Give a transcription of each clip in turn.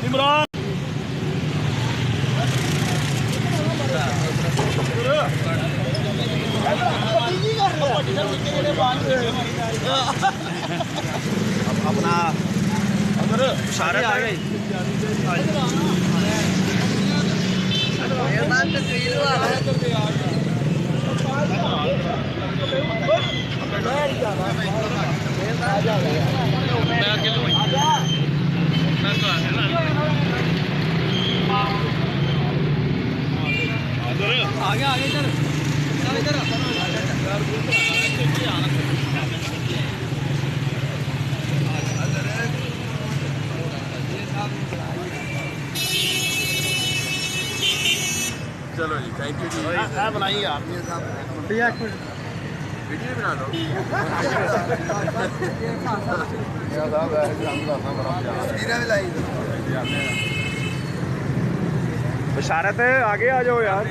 इमरान अपना सारे आ गए आगे आगे इधर इधर चलो जी, थैंक यू जी। बनाइए आप भैया एक मिनट वीडियो बना लो। बशारत है, आगे आ जाओ यार।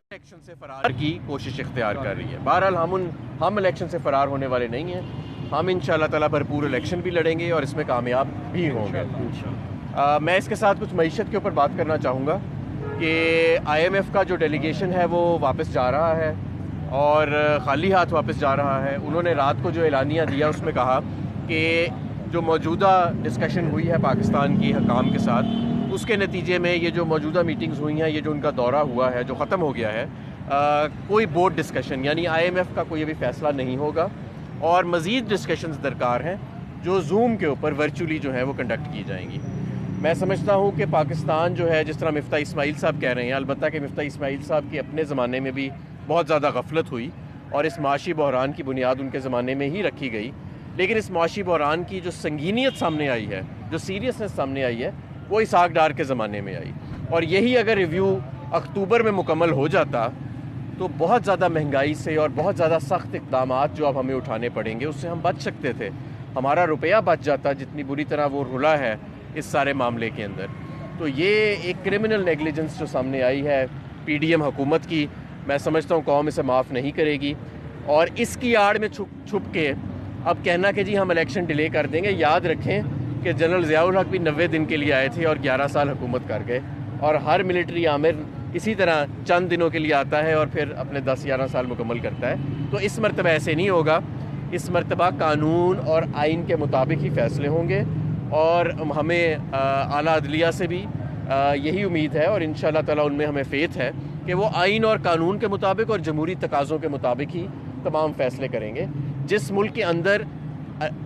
इलेक्शन से फरार की कोशिश इख्तियार कर रही है। बहरहाल हम इलेक्शन से फरार होने वाले नहीं हैं। हम इंशाल्लाह ताला भरपूर इलेक्शन भी लड़ेंगे और इसमें कामयाब भी होंगे। मैं इसके साथ कुछ मईशत के ऊपर बात करना चाहूँगा कि IMF का जो डेलीगेशन है वो वापस जा रहा है और ख़ाली हाथ वापस जा रहा है। उन्होंने रात को जो एलानिया दिया उसमें कहा कि जो मौजूदा डिस्कशन हुई है पाकिस्तान की हुकाम के साथ, उसके नतीजे में ये जो मौजूदा मीटिंग्स हुई हैं, ये जो उनका दौरा हुआ है जो ख़त्म हो गया है, कोई बोर्ड डिस्कशन यानी IMF का कोई भी फ़ैसला नहीं होगा और मज़ीद डिस्कशंस दरकार हैं जो जूम के ऊपर वर्चुअली जो है वो कंडक्ट की जाएंगी। मैं समझता हूँ कि पाकिस्तान जो है, जिस तरह मिफ्ता इस्माइल साहब कह रहे हैं, अलबत्ता कि मिफ्ता इस्माइल साहब की अपने ज़माने में भी बहुत ज़्यादा गफलत हुई और इस माशी बहरान की बुनियाद उनके ज़माने में ही रखी गई, लेकिन इस माशी बहरान की जो संगीनियत सामने आई है, जो सीरियसनेस सामने आई है, वो इसहाक डार के ज़माने में आई। और यही अगर रिव्यू अक्टूबर में मुकम्मल हो जाता तो बहुत ज़्यादा महंगाई से और बहुत ज़्यादा सख्त इक़दामात जो अब हमें उठाने पड़ेंगे उससे हम बच सकते थे। हमारा रुपया बच जाता, जितनी बुरी तरह वो रुला है इस सारे मामले के अंदर। तो ये एक क्रिमिनल नेगलिजेंस जो सामने आई है PDM हुकूमत की, मैं समझता हूँ कौम इसे माफ़ नहीं करेगी। और इसकी आड़ में छुप के अब कहना कि जी हम इलेक्शन डिले कर देंगे, याद रखें कि जनरल ज़ियाउल हक भी 90 दिन के लिए आए थे और 11 साल हुकूमत कर गए। और हर मिलिट्री आमिर इसी तरह चंद दिनों के लिए आता है और फिर अपने 10-11 साल मुकम्मल करता है। तो इस मरतबा ऐसे नहीं होगा। इस मरतबा कानून और आइन के मुताबिक ही फ़ैसले होंगे और हमें आला अदलिया से भी यही उम्मीद है और इंशाअल्लाह ताला उनमें हमें फ़ेथ है कि वो आइन और कानून के मुताबिक और जमहूरी तकाज़ों के मुताबिक ही तमाम फ़ैसले करेंगे। जिस मुल्क के अंदर,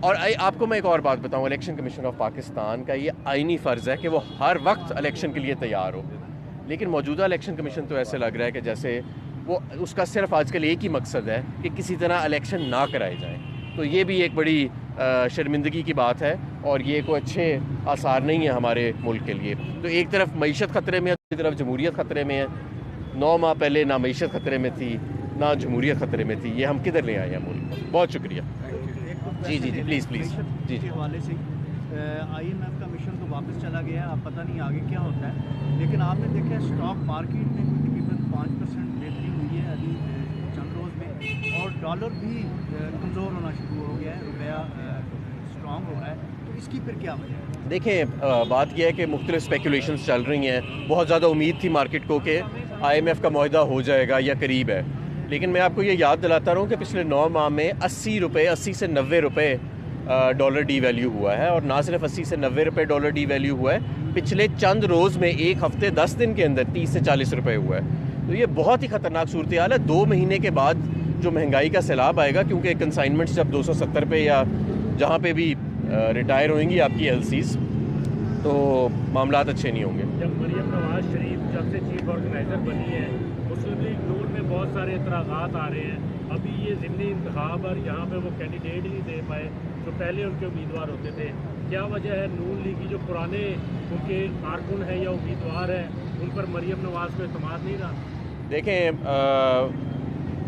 और आपको मैं एक और बात बताऊँ, इलेक्शन कमीशन ऑफ पाकिस्तान का ये आइनी फ़र्ज़ है कि वो हर वक्त इलेक्शन के लिए तैयार हो, लेकिन मौजूदा इलेक्शन कमीशन तो ऐसे लग रहा है कि जैसे वो उसका सिर्फ आजकल एक ही मकसद है कि किसी तरह इलेक्शन ना कराए जाएँ। तो ये भी एक बड़ी शर्मिंदगी की बात है और ये कोई अच्छे आसार नहीं है हमारे मुल्क के लिए। तो एक तरफ मईशत ख़तरे में है, दूसरी तरफ जमहूरियत ख़तरे में है। 9 माह पहले ना मईशत ख़तरे में थी ना जमहूरियत ख़तरे में थी। ये हम किधर ले आए हैं मुल्क। बहुत शुक्रिया। जी जी जी, प्लीज़ प्लीज़ जी जी। हवाले से IMF का मिशन तो वापस चला गया है, अब पता नहीं आगे क्या होता है। लेकिन आपने देखा स्टॉक मार्केट में तकरीबन 5% बेहतरी हुई है अभी चंद रोज़ में, और डॉलर भी कमज़ोर होना शुरू हो गया है, रुपया स्ट्रॉन्ग हो रहा है। तो इसकी फिर क्या वजह है? देखें, बात यह है कि मुख्तलिफ स्पेकुलेशंस चल रही हैं। बहुत ज़्यादा उम्मीद थी मार्केट को कि IMF का मुआहदा हो जाएगा या करीब है, लेकिन मैं आपको ये याद दिलाता रहूँ कि पिछले 9 माह में 80 से 90 रुपये डॉलर डी वैल्यू हुआ है। और ना सिर्फ 80 से 90 रुपये डॉलर डी वैल्यू हुआ है, पिछले चंद रोज़ में एक हफ़्ते 10 दिन के अंदर 30 से 40 रुपये हुआ है। तो ये बहुत ही ख़तरनाक सूरत हाल है। 2 महीने के बाद जो महंगाई का सैलाब आएगा, क्योंकि कंसाइनमेंट्स जब 270 पे या जहाँ पे भी रिटायर होंगी आपकी LCs, तो मामलात अच्छे नहीं होंगे। जब मरियम नवाज शरीफ जब से चीफ ऑर्गेनाइज़र बनी है, मुस्लिम लीग नून में बहुत सारे एतराज़ात आ रहे हैं। अभी ये ज़िमनी इंतखाब और यहाँ पे वो कैंडिडेट ही नहीं दे पाए जो पहले उनके उम्मीदवार होते थे। क्या वजह है नून लीग की जो पुराने उनके कारकुन हैं या उम्मीदवार हैं उन पर मरियम नवाज को एतमाद नहीं रहा? देखें,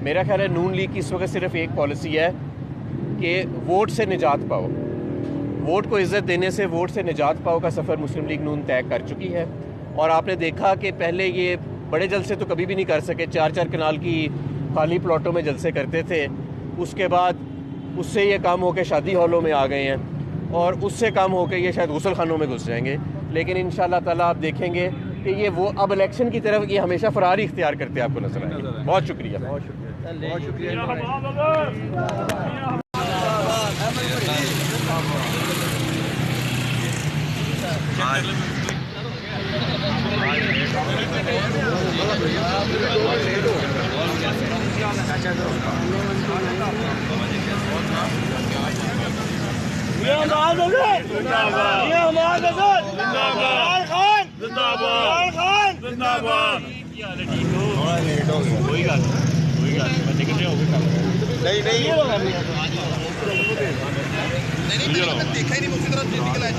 मेरा ख्याल है नून लीग की इस वक्त सिर्फ एक पॉलिसी है कि वोट से निजात पाओ। वोट को इज़्ज़त देने से वोट से निजात पाओ का सफ़र मुस्लिम लीग नून तय कर चुकी है। और आपने देखा कि पहले ये बड़े जलसे तो कभी भी नहीं कर सके, 4-4 कनाल की खाली प्लॉटों में जलसे करते थे। उसके बाद उससे ये काम होकर शादी हॉलों में आ गए हैं और उससे काम होकर ये शायद गुसल खानों में घुस जाएंगे। लेकिन इंशाल्लाह ताला आप देखेंगे कि ये वो अब इलेक्शन की तरफ ये हमेशा फरारी इख्तियार करते आपको नजर आएंगे। बहुत शुक्रिया। बहुत शुक्रिया। देखा ही नहीं मुझसे तरफ निकल आया।